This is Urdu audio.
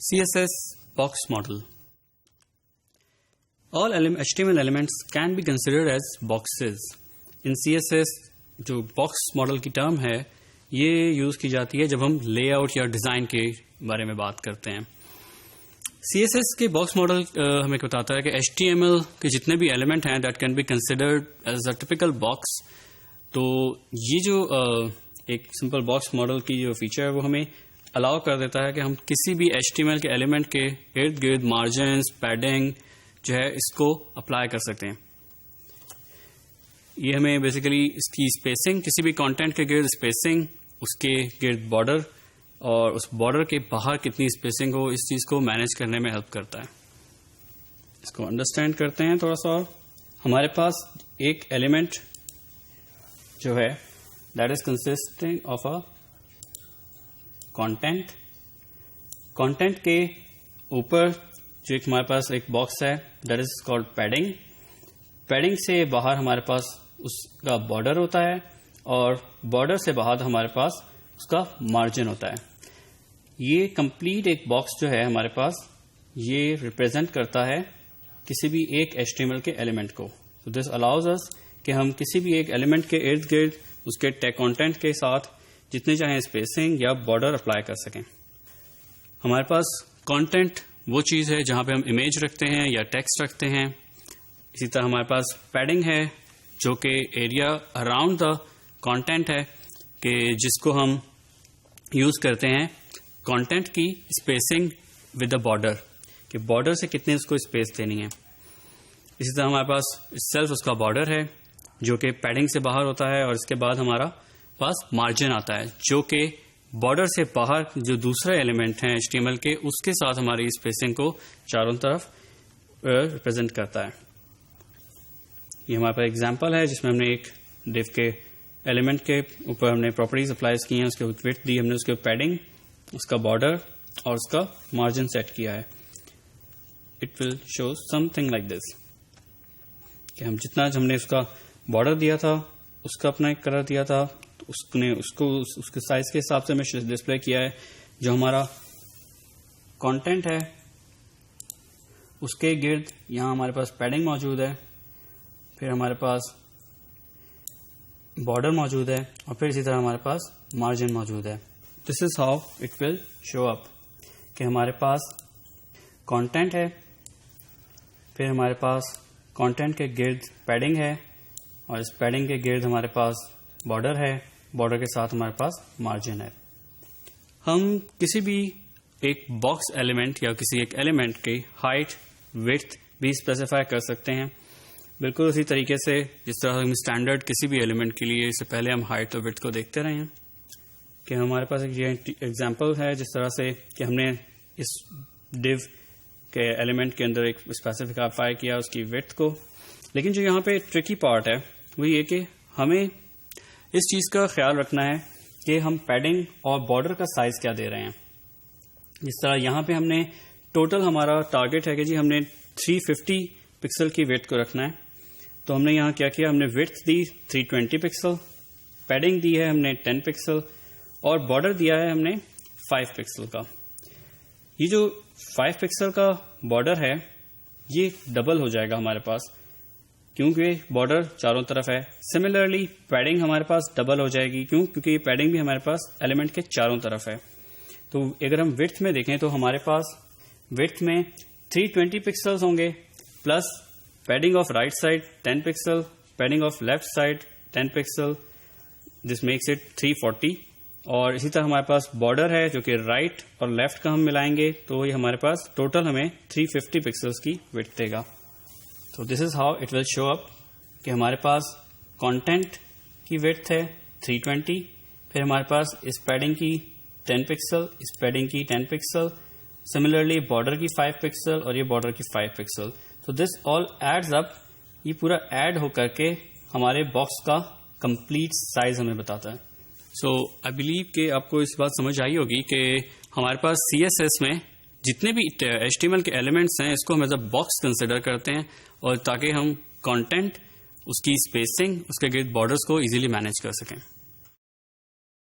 CSS box model. All HTML elements can be considered as boxes. In CSS جو box model کی ٹرم ہے یہ یوز کی جاتی ہے جب ہم لے آؤٹ یا ڈیزائن کے بارے میں بات کرتے ہیں. CSS کے باکس ماڈل ہمیں بتاتا ہے کہ HTML کے جتنے بھی ایلیمنٹ ہیں that can be considered as a typical box. تو یہ جو ایک سمپل باکس ماڈل کی جو فیچر ہے وہ ہمیں الاؤ کر دیتا ہے کہ ہم کسی بھی HTML کے ایلیمنٹ کے ارد گرد مارجنس پیڈنگ جو ہے اس کو اپلائی کر سکتے ہیں. یہ ہمیں بیسیکلی اس کی اسپیسنگ کسی بھی کانٹینٹ کے گرد اسپیسنگ اس کے گرد بارڈر اور اس بارڈر کے باہر کتنی اسپیسنگ ہو اس چیز کو مینیج کرنے میں ہیلپ کرتا ہے. اس کو انڈرسٹینڈ کرتے ہیں تھوڑا سا. ہمارے پاس ایک ایلیمنٹ جو ہے that is consisting of a content. Content کے اوپر جو ایک ہمارے پاس ایک باکس ہے that is called padding. Padding سے باہر ہمارے پاس اس کا بارڈر ہوتا ہے اور بارڈر سے باہر ہمارے پاس اس کا مارجن ہوتا ہے. یہ کمپلیٹ ایک باکس جو ہے ہمارے پاس یہ ریپرزینٹ کرتا ہے کسی بھی ایک HTML کے ایلیمنٹ کو. So this allows us کہ ہم کسی بھی ایک ایلیمنٹ کے ارد گرد اس کے ٹیگ کانٹینٹ کے ساتھ جتنے چاہیں اسپیسنگ یا بارڈر اپلائی کر سکیں. ہمارے پاس کانٹینٹ وہ چیز ہے جہاں پہ ہم امیج رکھتے ہیں یا ٹیکسٹ رکھتے ہیں. اسی طرح ہمارے پاس پیڈنگ ہے جو کہ ایریا اراؤنڈ دا کانٹینٹ ہے کہ جس کو ہم یوز کرتے ہیں کانٹینٹ کی اسپیسنگ ود دا بارڈر کہ بارڈر سے کتنے اس کو اسپیس دینی ہے. اسی طرح ہمارے پاس سیلف اس کا بارڈر ہے جو کہ پیڈنگ سے باہر ہوتا ہے اور اس کے بعد ہمارا پاس مارجن آتا ہے جو کہ بارڈر سے باہر جو دوسرے ایلیمنٹ ہیں HTML کے اس کے ساتھ ہماری اسپیسنگ کو چاروں طرف ریپرزینٹ کرتا ہے. یہ ہمارے پاس ایگزامپل ہے جس میں ہم نے ایک ڈیو کے ایلیمنٹ کے اوپر ہم نے پراپرٹیز اپلائز کی ہیں. اس کے وڈتھ دی ہم نے اس کے پیڈنگ اس کا بارڈر اور اس کا مارجن سیٹ کیا ہے. It will show some thing like this کہ ہم جتنا ہم نے اس کا بارڈر دیا تھا اس کا اپنا ایک کلر دیا تھا تو اس نے اس کو اس کے سائز کے حساب سے ہمیں ڈسپلے کیا ہے. جو ہمارا کانٹینٹ ہے اس کے گرد یہاں ہمارے پاس پیڈنگ موجود ہے پھر ہمارے پاس بارڈر موجود ہے اور پھر اسی طرح ہمارے پاس مارجن موجود ہے. دس از ہاؤ اٹ ول شو اپ کہ ہمارے پاس کانٹینٹ ہے پھر ہمارے پاس کانٹینٹ کے گرد پیڈنگ ہے اور اس پیڈنگ کے گرد ہمارے پاس بارڈر ہے. بارڈر کے ساتھ ہمارے پاس مارجن ہے. ہم کسی بھی ایک باکس ایلیمنٹ یا کسی ایک ایلیمنٹ کی ہائٹ وڈتھ بھی اسپیسیفائی کر سکتے ہیں بالکل اسی طریقے سے جس طرح ہم اسٹینڈرڈ کسی بھی ایلیمنٹ کے لیے اس سے پہلے ہم ہائٹ اور وڈتھ کو دیکھتے رہے ہیں. کہ ہمارے پاس ایک یہ ایگزامپل ہے جس طرح سے کہ ہم نے اس ڈیو کے ایلیمنٹ کے اندر ایک اسپیسیفائی کیا اس کی وڈتھ کو. لیکن جو یہاں پہ ٹرکی پارٹ ہے وہ یہ کہ ہمیں اس چیز کا خیال رکھنا ہے کہ ہم پیڈنگ اور بارڈر کا سائز کیا دے رہے ہیں. جس طرح یہاں پہ ہم نے ٹوٹل ہمارا ٹارگیٹ ہے کہ جی ہم نے 350 پکسل کی وڈتھ کو رکھنا ہے. تو ہم نے یہاں کیا کیا ہم نے وڈتھ دی 320 پکسل پیڈنگ دی ہے ہم نے 10 پکسل اور بارڈر دیا ہے ہم نے 5 پکسل کا. یہ جو 5 پکسل کا بارڈر ہے یہ ڈبل ہو جائے گا ہمارے پاس کیونکہ بارڈر چاروں طرف ہے. سملرلی پیڈنگ ہمارے پاس ڈبل ہو جائے گی کیونکہ یہ پیڈنگ بھی ہمارے پاس ایلیمنٹ کے چاروں طرف ہے. تو اگر ہم وڈتھ میں دیکھیں تو ہمارے پاس وڈتھ میں 320 پکسلز ہوں گے plus padding of right side 10 pixel padding of left side 10 pixel this makes it 340. اور اسی طرح ہمارے پاس بارڈر ہے جو کہ رائٹ اور لیفٹ کا ہم ملائیں گے تو یہ ہمارے پاس ٹوٹل ہمیں 350 پکسلز کی وڈتھ دے گا. تو دس از ہاؤ اٹ ول شو اپ کہ ہمارے پاس کانٹینٹ کی وڈتھ ہے 320 پھر ہمارے پاس اس پیڈنگ کی 10 پکسل اس پیڈنگ کی 10 پکسل سملرلی بارڈر کی 5 پکسل اور یہ بارڈر کی 5 پکسل. تو دس آل ایڈز اپ یہ پورا ایڈ ہو کر کے ہمارے باکس کا کمپلیٹ سائز ہمیں بتاتا ہے. سو آئی بلیو کہ آپ کو اس بات سمجھ آئی ہوگی کہ ہمارے پاس CSS میں جتنے بھی HTML کے ایلیمنٹس ہیں اس کو ہم ایز اے باکس کنسیڈر کرتے ہیں اور تاکہ ہم کانٹینٹ اس کی اسپیسنگ اس کے گرد بارڈرز کو ایزیلی مینیج کر سکیں.